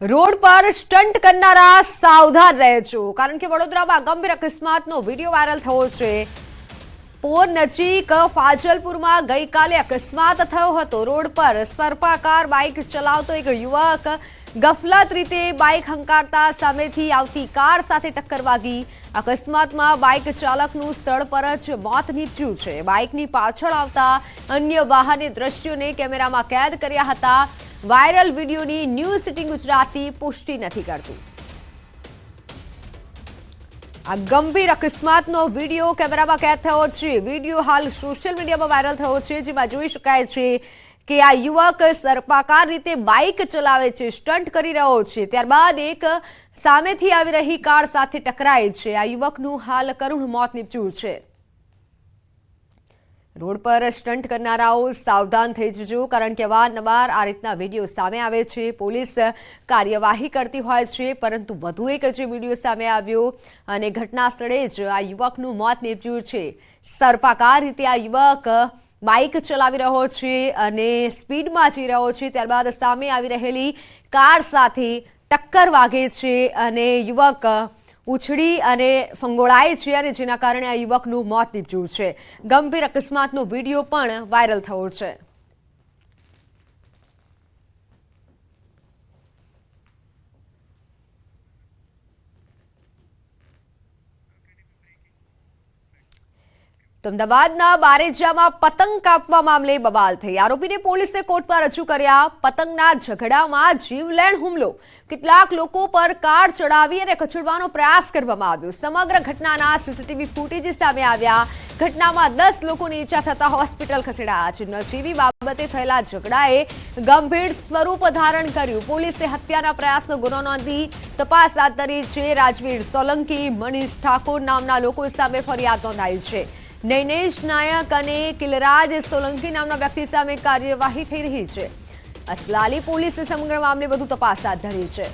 Road पर stunt करनारा सावधान रहेજો કારણ કે વડોદરામાં ગંભીર અકસ્માતનો વિડિયો વાયરલ થયો છે। પોર નજીક ફાજલપુરમાં ગઈકાલે અકસ્માત થયો હતો। રોડ પર સરપાકાર બાઇક ચલાવતો એક યુવક ગફલત રીતે બાઇક હંકારતા સામેથી આવતી કાર સાથે ટક્કર વાગી। અકસ્માતમાં બાઇક ચાલકનું સ્થળ પર જ મોત નીપજ્યું છે। બાઇકની પાછળ આવતા અન્ય વાહને દ્રશ્યોને કેમેરામાં કેદ કર્યા હતા। વાયરલ વીડિયોની ન્યૂઝ 18 ગુજરાતી પુષ્ટિ નથી કરતું। આ ગંભીર અકસ્માતનો વિડિયો કેમેરામાં કેદ થયો છે। વિડિયો હાલ સોશિયલ મીડિયામાં વાયરલ થયો છે, જેમાં જોઈ શકાય છે કે આ યુવક સરપાકાર રીતે બાઇક ચલાવે છે, સ્ટન્ટ કરી રહ્યો છે। ત્યારબાદ એક સામેથી આવી રહી કાર સાથે ટકરાય છે। આ યુવકનું હાલ કરુણ મોત નીપજ્યું છે। રોડ પર સ્ટન્ટ કરનારાઓ સાવધાન થઈ જજો, કારણ કે અવારનવાર આ રીતના વિડીયો સામે આવે છે। પોલીસ કાર્યવાહી કરતી હોય છે, પરંતુ વધુ એક જે વિડીયો સામે આવ્યો અને ઘટના સ્થળે જ આ યુવકનું મોત નીપજ્યું છે। સરપાકાર રીતે આ યુવક બાઇક ચલાવી રહ્યો છે અને સ્પીડમાં જઈ રહ્યો છે। ત્યારબાદ સામે આવી રહેલી કાર સાથે ટક્કર વાગે છે અને યુવક ઉછળી અને ફંગોળાય છે, અને જેના કારણે આ યુવકનું મોત નીપજ્યું છે। ગંભીર અકસ્માતનો વિડીયો પણ વાયરલ થયો છે। તો અમદાવાદના બારેજામાં પતંગ કાપવા મામલે બબાલ થઈ। આરોપીને પોલીસે કોર્ટમાં રજૂ કર્યા। પતંગના ઝઘડામાં જીવલેણ હુમલો, કેટલાક લોકો પર કાર ચડાવી અને કચડવાનો પ્રયાસ કરવામાં આવ્યો। સમગ્ર ઘટનાના સીસીટીવી ફૂટેજ સામે આવ્યા। ઘટનામાં 10 લોકોને ઈજા થતા હોસ્પિટલ ખસેડાયા છે। નજીવી બાબતે થયેલા ઝઘડાએ ગંભીર સ્વરૂપ ધારણ કર્યું। પોલીસે હત્યાના પ્રયાસનો ગુનો નોંધી તપાસ હાથ ધરી છે। રાજવીર સોલંકી, મનીષ ઠાકોર નામના લોકો સામે ફરિયાદ નોંધાઈ છે। નૈનેશ નાયક અને કિલરાજ સોલંકી નામના વ્યક્તિ સામે કાર્યવાહી થઈ રહી છે। અસલાલી પોલીસે સમગ્ર મામલે વધુ તપાસ હાથ ધરી છે।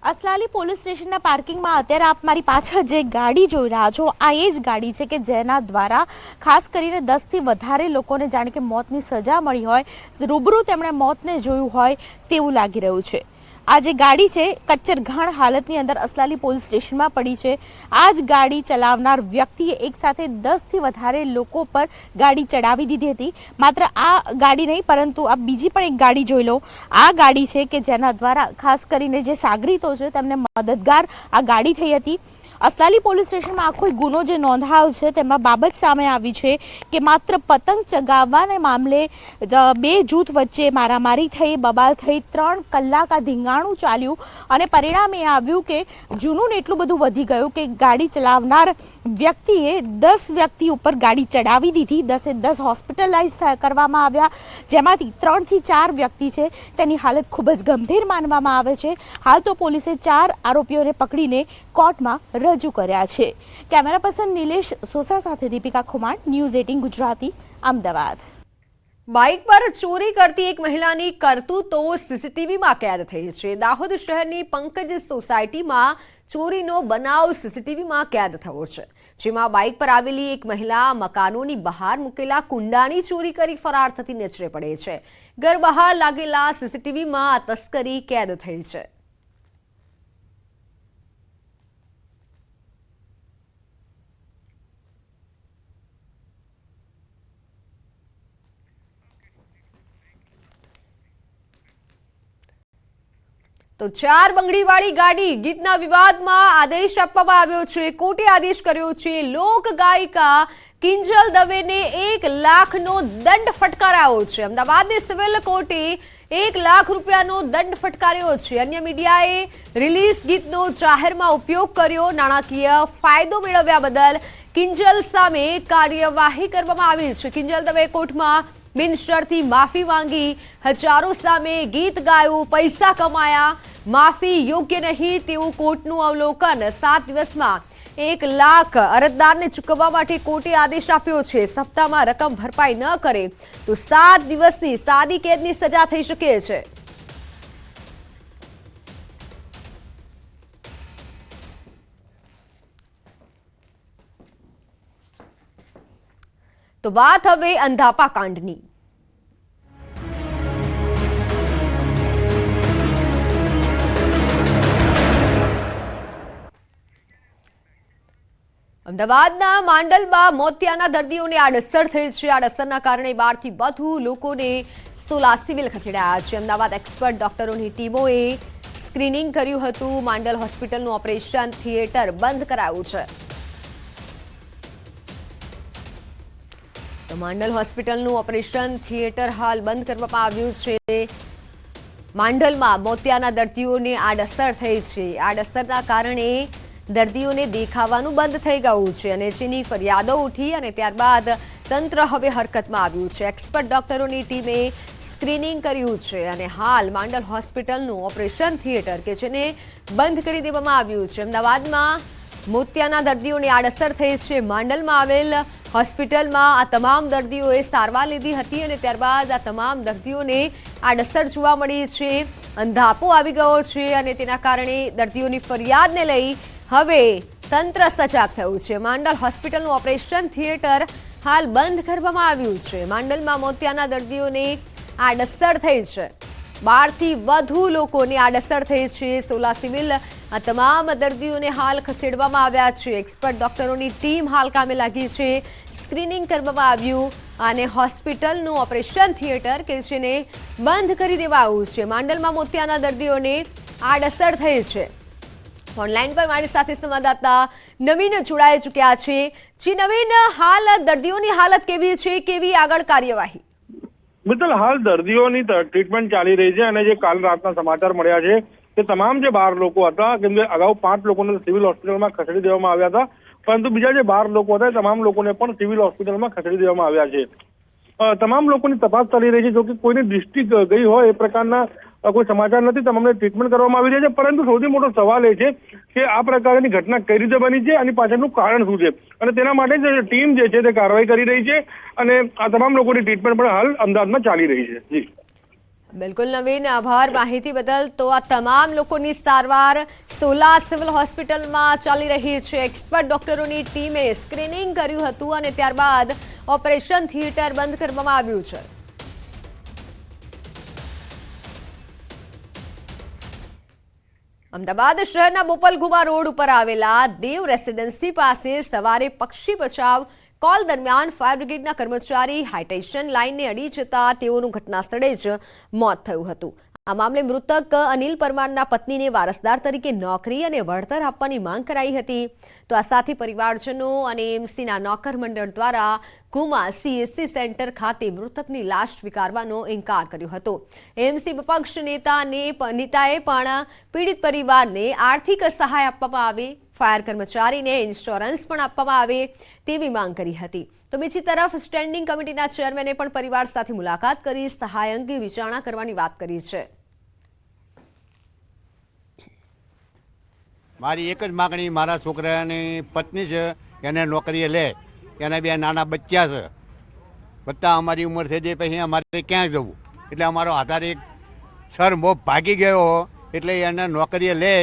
અસલાલી પોલીસ સ્ટેશનના પાર્કિંગમાં અત્યારે આપ મારી પાછળ જે ગાડી જોઈ રહ્યા છો, આ એ જ ગાડી છે કે જેના દ્વારા ખાસ કરીને 10થી વધારે લોકોને જાણે કે મોતની સજા મળી હોય, રૂબરૂ તેમણે મોતને જોયું હોય તેવું લાગી રહ્યું છે। આ જે ગાડી છે કચ્ચરઘાણ હાલતની અંદર અસલાલી પોલીસ સ્ટેશનમાં પડી છે। આ જ ગાડી ચલાવનાર વ્યક્તિએ એક સાથે 10થી વધારે લોકો પર ગાડી ચડાવી દીધી હતી। માત્ર આ ગાડી નહીં, પરંતુ આ બીજી પણ એક ગાડી જોઈ લો। આ ગાડી છે કે જેના દ્વારા ખાસ કરીને જે સાગરીતો છે તેમને મદદગાર આ ગાડી થઈ હતી। અસલાલી પોલીસ સ્ટેશનમાં આખો ગુનો જે નોંધાયો છે તેમાં બાબત સામે આવી છે કે માત્ર પતંગ ચગાવવાના મામલે બે જૂથ વચ્ચે મારામારી થઈ, બબાલ થઈ, 3 કલાક આ ધીંગાણું ચાલ્યું અને પરિણામે આવ્યું કે જુનૂન એટલું બધું વધી ગયું કે ગાડી ચલાવનાર વ્યક્તિએ 10 વ્યક્તિ ઉપર ગાડી ચડાવી દીધી। 10 હોસ્પિટલાઇઝ કરવામાં આવ્યા, જેમાંથી 3 થી 4 વ્યક્તિ છે તેની હાલત ખૂબ જ ગંભીર માનવામાં આવે છે। હાલ તો પોલીસે 4 આરોપીઓને પકડીને કોર્ટમાં રજૂ કર્યા છે। કેમેરા પર્સન નિલેશ સોસા સાથે દીપિકા ખુમાણ, ન્યૂઝ 18 ગુજરાતી, અમદાવાદ। બાઇક પર ચોરી કરતી એક મહિલાની કરતૂતો સીસીટીવીમાં કેદ થઈ છે। દાહોદ શહેરની પંકજ સોસાયટીમાં ચોરીનો બનાવ સીસીટીવીમાં કેદ થયો છે, જેમાં બાઇક પર આવેલી એક મહિલા મકાનોની બહાર મૂકેલા કુંડાની ચોરી કરી ફરાર થતી નજરે પડે છે। ઘર બહાર લાગેલા સીસીટીવીમાં આ તસ્કરી કેદ થઈ છે। તો 4 બંગડીવાળી ગાડી ગીતના વિવાદમાં આદેશ આપવામાં આવ્યો છે। કોર્ટે આદેશ કર્યો છે। લોક ગાયિકા કિંજલ દવેને 1 લાખનો દંડ ફટકારાયો છે। અમદાવાદની સિવિલ કોર્ટે 1 લાખ રૂપિયાનો દંડ ફટકાર્યો છે। અન્ય મીડિયાએ રિલીઝ ગીતનો જાહેરમાં ઉપયોગ કર્યો। નાણાકીય ફાયદો મેળવ્યા બદલ કિંજલ સામે કાર્યવાહી કરવામાં આવી છે। કિંજલ દવે કોર્ટમાં બિનશરતી માફી માંગી। હજારો સામે ગીત ગાયું, પૈસા કમાયા, માફી યોગ્ય નહીં તેવું કોર્ટનું અવલોકન। 7 દિવસમાં 1 લાખ અરજદારને ચૂકવવા માટે કોર્ટે આદેશ આપ્યો છે। સપ્તાહમાં રકમ ભરપાઈ ન કરે તો 7 દિવસની સાદી કેદની સજા થઈ શકે છે। તો વાત હવે અંધાપા કાંડની। અમદાવાદના માંડલમાં મોતિયાના દર્દીઓને આડઅસર થઈ છે. આડઅસરના કારણે 12 થી વધુ લોકોને સોલા સિવિલ ખસેડાયા છે. અમદાવાદ એક્સપર્ટ ડોક્ટરોની ટીમોએ સ્ક્રીનિંગ કર્યું હતું. માંડલ હોસ્પિટલનું ઓપરેશન થિયેટર બંધ કરાયું છે. તો માંડલ હોસ્પિટલનું ઓપરેશન થિયેટર હાલ બંધ કરવામાં આવ્યું છે. માંડલમાં મોતિયાના દર્દીઓને આડઅસર થઈ છે. આડઅસરના કારણે દર્દીઓને દેખાવાનું બંધ થઈ ગયું છે અને જેની ફરિયાદો ઉઠી અને ત્યારબાદ તંત્ર હવે હરકતમાં આવ્યું છે. એક્સપર્ટ ડોક્ટરોની ટીમે સ્ક્રીનિંગ કર્યું છે અને હાલ માંડલ હોસ્પિટલનું ઓપરેશન થિયેટર કે જેને બંધ કરી દેવામાં આવ્યું છે. અમદાવાદમાં મોતિયાના દર્દીઓને આડઅસર થઈ છે. માંડલમાં આવેલ હોસ્પિટલમાં આ તમામ દર્દીઓએ સારવાર લીધી હતી અને ત્યારબાદ આ તમામ દર્દીઓને આડઅસર જોવા મળી છે. અંધાપો આવી ગયો છે અને તેના કારણે દર્દીઓની ફરિયાદને લઈ હવે તંત્ર સજાગ થયું છે. માંડલ હોસ્પિટલનું ઓપરેશન થિયેટર હાલ બંધ કરવામાં આવ્યું છે. માંડલમાં મોતિયાના દર્દીઓને આડઅસર થઈ છે. 12 થી વધુ લોકોને આડઅસર થઈ છે. સોલા સિવિલ આ તમામ દર્દીઓને હાલ ખસેડવામાં આવ્યા છે. એક્સપર્ટ ડોક્ટરોની ટીમ હાલ કામે લાગી છે. સ્ક્રીનિંગ કરવામાં આવ્યું અને હોસ્પિટલનું ઓપરેશન થિયેટર કે જેને બંધ કરી દેવાયું છે. માંડલમાં મોતિયાના દર્દીઓને આડઅસર થઈ છે. ઓનલાઈન પર મારી સાથે સંવાદદાતા નવીન જોડાઈ ચૂક્યા છે. જી નવીન, હાલ દર્દીઓની હાલત કેવી છે? કેવી આગળ કાર્યવાહી? મિત્તલ, હાલ દર્દીઓની ટ્રીટમેન્ટ ચાલી રહી છે અને જે કાલ રાતના સમાચાર મળ્યા છે કે તમામ જે 12 લોકો હતા, કેમ કે અગાઉ 5 લોકોને સિવિલ હોસ્પિટલમાં ખસેડી દેવામાં આવ્યા હતા, પરંતુ બીજા જે 12 લોકો હતા તમામ લોકોને પણ સિવિલ હોસ્પિટલમાં ખસેડી દેવામાં આવ્યા છે. તમામ લોકોની તપાસ ચાલી રહી છે. જો કે કોઈની દૃષ્ટિ ગઈ હોય એ પ્રકારના કોઈ સમાચાર નથી. તમામને ટ્રીટમેન્ટ કરવામાં આવી રહી છે, પરંતુ સૌથી મોટો સવાલ એ છે કે આ પ્રકારની ઘટના કઈ રીતે બની છે અને પાછળનું કારણ શું છે, અને તેના માટે જ ટીમ જે છે તે કાર્યવાહી કરી રહી છે અને આ તમામ લોકોની ટ્રીટમેન્ટ પણ હાલ અમદાવાદમાં ચાલી રહી છે. જી બિલકુલ નવીન, આભાર માહિતી બદલ. તો આ તમામ લોકોની સારવાર સોલા સિવિલ હોસ્પિટલમાં ચાલી રહી છે. એક્સપર્ટ ડોક્ટરોની ટીમે સ્ક્રીનિંગ કર્યું હતું અને ત્યારબાદ ઓપરેશન થિયેટર બંધ કરવામાં આવ્યું છે. અમદાવાદ શહેરના બોપલગુમા રોડ ઉપર આવેલા દેવ રેસિડેન્સી પાસે સવારે પક્ષી બચાવ કોલ દરમિયાન ફાયર બ્રિગેડના કર્મચારી હાઈટેન્શન લાઇનને અડી જતા તેઓનું ઘટના સ્થળે જ મોત થયું હતું. આ મામલે મૃતક અનિલ પરમારના પત્નીને વારસદાર તરીકે નોકરી અને વળતર આપવાની માંગ કરાઈ હતી. તો આ સાથે પરિવારજનો અને એએમસીના નોકર મંડળ દ્વારા ગુમા સીએસસી સેન્ટર ખાતે મૃતકની લાશ સ્વીકારવાનો ઇનકાર કર્યો હતો. એએમસી વિપક્ષ નેતાએ પણ પીડિત પરિવારને આર્થિક સહાય આપવામાં આવે, ફાયર કર્મચારીને ઇન્સ્યોરન્સ પણ આપવામાં આવે તેવી માંગ કરી હતી. તો બીજી તરફ સ્ટેન્ડિંગ કમિટીના ચેરમેને પણ પરિવાર સાથે મુલાકાત કરી સહાય અંગે વિચારણા કરવાની વાત કરી છે. મારી એક જ માગણી, મારા છોકરાની પત્ની છે એને નોકરીએ લે, એના 2 નાના બચ્ચા છે, બધા અમારી ઉંમર થઈ જાય પછી અમારે ક્યાં જવું, એટલે અમારો આધાર એક સર મોપ ભાગી ગયો એટલે એને નોકરીએ લે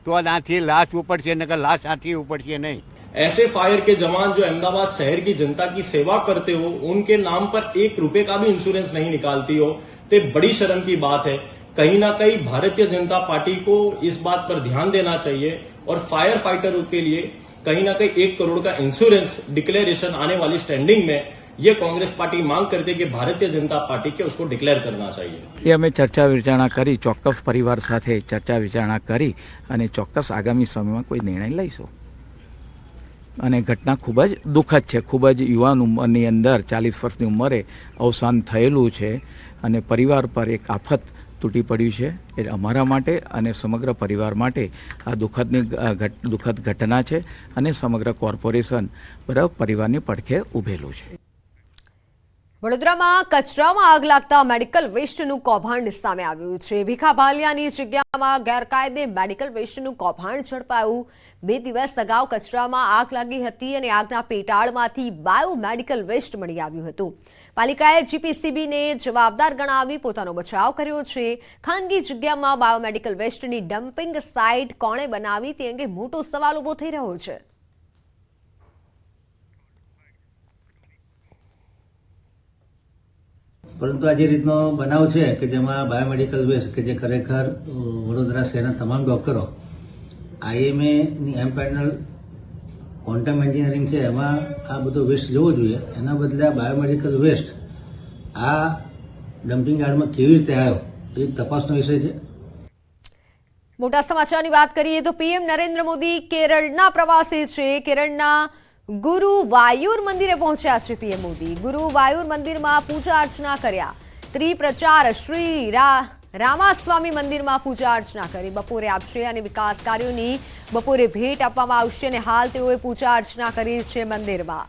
તો આથી લાશ ઉપડશે, નકર લાશ આથી ઉપડશે નહીં. ऐसे फायर के जवान जो अहमदाबाद शहर की जनता की सेवा करते हो, उनके नाम पर 1 रुपए का भी इंश्योरेंस नहीं निकालती हो, तो बड़ी शर्म की बात है. कहीं ना कहीं भारतीय जनता पार्टी को इस बात पर ध्यान देना चाहिए और फायर फाइटरों के लिए कहीं ना कहीं 1 करोड़ का इंश्योरेंस डिक्लेरेशन आने वाली स्टैंडिंग में ये कांग्रेस पार्टी मांग करती है कि भारतीय जनता पार्टी के उसको डिक्लेयर करना चाहिए. એ અમે ચર્ચા વિચારણા કરી, ચોક્કસ પરિવાર સાથે ચર્ચા વિચારણા કરી અને ચોક્કસ આગામી સમયમાં કોઈ નિર્ણય લઈશું. અને ઘટના ખૂબ જ દુઃખદ છે. ખૂબ જ યુવાન ઉંમરની અંદર 40 વર્ષની ઉંમરે અવસાન થયેલું છે અને પરિવાર પર એક આફત તૂટી પડ્યું છે. એ અમારા માટે અને સમગ્ર પરિવાર માટે આ દુઃખદ ઘટના છે અને સમગ્ર કોર્પોરેશન બરાબર પરિવારની પડખે ઊભેલું છે. વડોદરામાં કચરામાં આગ લાગતા મેડિકલ વેસ્ટનું કૌભાંડ સામે આવ્યું છે. ભીખા ભાલિયાની જગ્યામાં ગેરકાયદે મેડિકલ વેસ્ટનું કૌભાંડ ઝડપાયું. 2 દિવસ અગાઉ કચરામાં આગ લાગી હતી અને આગના પેટાળમાંથી બાયો મેડિકલ વેસ્ટ મળી આવ્યું હતું. પાલિકાએ જીપીસીબીને જવાબદાર ગણાવી પોતાનો બચાવ કર્યો છે. ખાનગી જગ્યામાં બાયોમેડિકલ વેસ્ટની ડમ્પિંગ સાઇટ કોણે બનાવી તે અંગે મોટો સવાલ ઉભો થઈ રહ્યો છે. પરંતુ આ જે રીતનો બનાવ છે કે જેમાં બાયોમેડિકલ વેસ્ટ કે જે ખરેખર વડોદરા શહેરના તમામ ડૉક્ટરો IMA ની એમ પેનલ ક્વોન્ટમ એન્જિનિયરિંગ છે એમાં આ બધો વેસ્ટ જવો જોઈએ, એના બદલે આ બાયોમેડિકલ વેસ્ટ આ ડમ્પિંગ યાર્ડમાં કેવી રીતે આવ્યો એ તપાસનો વિષય છે. મોટા સમાચારની વાત કરીએ તો પીએમ નરેન્દ્ર મોદી કેરળના પ્રવાસે છે. કેરળના ગુરુવાયુર મંદિરે પહોંચ્યા છે પીએમ મોદી. ગુરુવાયુર મંદિરમાં પૂજા અર્ચના કર્યા. ત્રિપ્રચાર શ્રી રામાસ્વામી મંદિરમાં પૂજા અર્ચના કરી. બપોરે આપશે અને વિકાસ કાર્યોની બપોરે ભેટ આપવામાં આવશે અને હાલ તેઓએ પૂજા અર્ચના કરી છે મંદિરમાં.